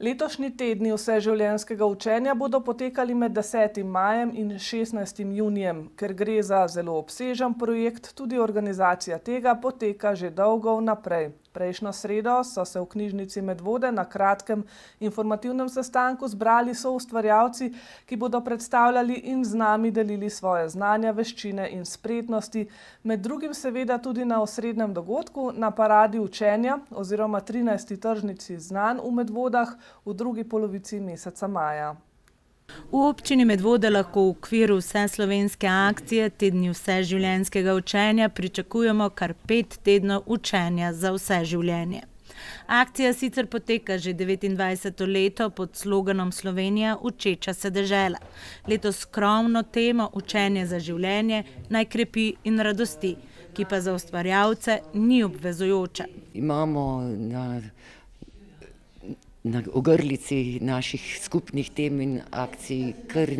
Letošnji tedni vseživljenjskega učenja bodo potekali med 10. majem in 16. junijem. Ker gre za zelo obsežen projekt, tudi organizacija tega poteka že dolgo vnaprej. Prejšnjo sredo so se v knjižnici Medvode na kratkem informativnem sestanku zbrali soustvarjalci, ki bodo predstavljali in z nami delili svoje znanja, veščine in spretnosti, med drugim seveda tudi na osrednjem dogodku, na paradi učenja oziroma 13. tržnici znanj v Medvodah v drugi polovici meseca maja. V občini Medvode lahko v okviru vseslovenske akcije Tedni vseživljenjskega učenja pričakujemo kar 5 tednov učenja za vse življenje. Akcija sicer poteka že 29. leto pod sloganom Slovenija učeča se dežela. Letos skromno temo Učenje za življenje naj krepi in radosti, ki pa za ustvarjalce ni obvezujoča. Imamo na ogrlici naših skupnih tem in akcij kar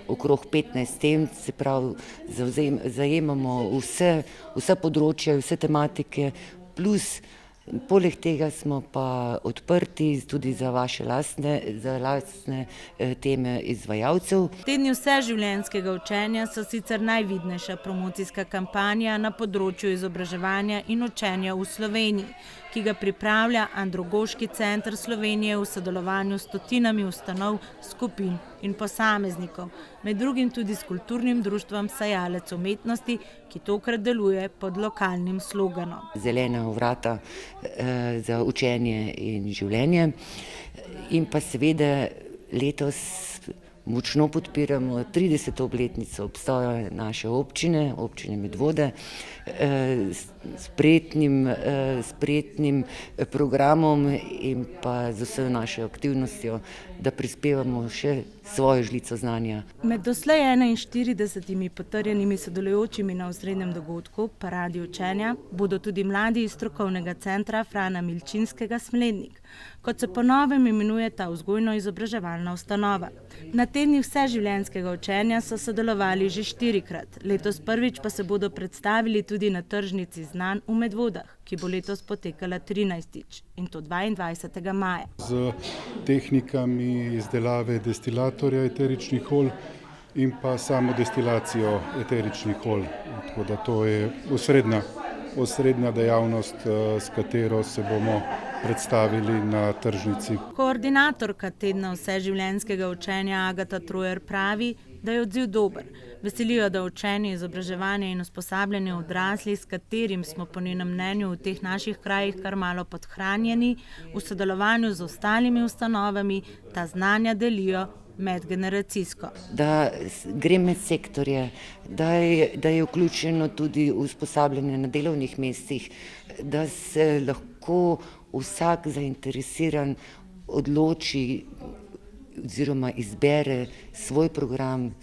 okrog 15 tem, se pravi, zajemamo vse področje, vse tematike, plus poleg tega smo pa odprti tudi za vaše lastne teme izvajalcev. Tedni vseživljenjskega učenja so sicer najvidnejša promocijska kampanja na področju izobraževanja in učenja v Sloveniji, ki ga pripravlja Andragoški center Slovenije v sodelovanju s stotinami ustanov, skupin in posameznikov, med drugim tudi s kulturnim društvom Sejalec umetnosti, ki tokrat deluje pod lokalnim sloganom. Zelena vrata za učenje in življenje. In pa seveda letos močno podpiramo 30. obletnico obstoja naše občine Medvode, spretnim programom in pa z vso našo aktivnostjo, da prispevamo še svojo žlico znanja. Med doslej 41 potrjenimi sodelujočimi na osrednjem dogodku Paradi učenja bodo tudi mladi iz strokovnega centra Frana Milčinskega Smlednik, kot se po novem imenuje ta vzgojno-izobraževalna ustanova. Na tednih vseživljenjskega učenja so sodelovali že 4-krat, letos prvič pa se bodo predstavili tudi na tržnici znanj v Medvodah, ki bo letos potekala 13. in to 22. maja. Z tehnikami izdelave destilatorja eteričnih olj in pa samo destilacijo eteričnih olj. Tako da to je osrednja dejavnost, s katero se bomo predstavili na tržnici. Koordinatorka Tedna vseživljenjskega učenja Agata Trojer pravi, da je odziv dober. Veselijo, da učenje, izobraževanje in usposabljanje odraslih, s katerim smo po njenem mnenju v teh naših krajih kar malo podhranjeni, v sodelovanju z ostalimi ustanovami ta znanja delijo medgeneracijsko. Da gre med sektorje, da je vključeno tudi usposabljanje na delovnih mestih, da se lahko vsak zainteresiran odloči oziroma izbere svoj program,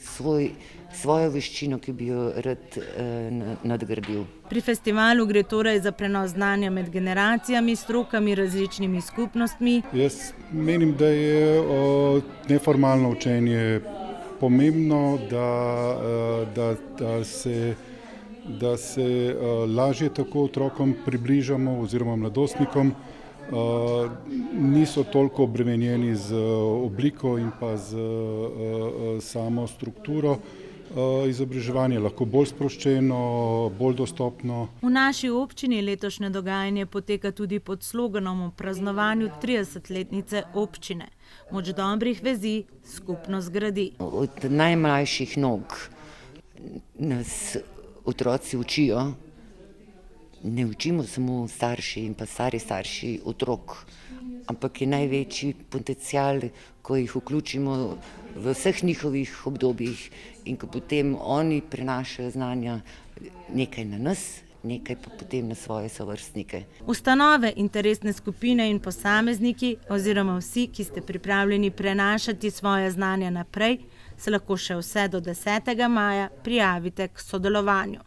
svojo veščino, ki bi jo rad nadgradil. Pri festivalu gre torej za prenos znanja med generacijami, strokami, različnimi skupnostmi. Jaz menim, da je neformalno učenje pomembno, da se lažje tako otrokom približamo oziroma mladostnikom. Niso toliko obremenjeni z obliko in pa z samo strukturo. Izobraževanje lahko bolj sproščeno, bolj dostopno. V naši občini letošnje dogajanje poteka tudi pod sloganom o praznovanju 30-letnice občine. Moč dobrih vezi skupnost gradi. Od najmlajših nog nas otroci učijo. Ne učimo samo starši in pa stari starši otrok, ampak je največji potencial, ko jih vključimo v vseh njihovih obdobjih in ko potem oni prenašajo znanja nekaj na nas, nekaj pa potem na svoje sovrstnike. Ustanove, interesne skupine in posamezniki oziroma vsi, ki ste pripravljeni prenašati svoje znanja naprej, se lahko še vse do 10. maja prijavite k sodelovanju.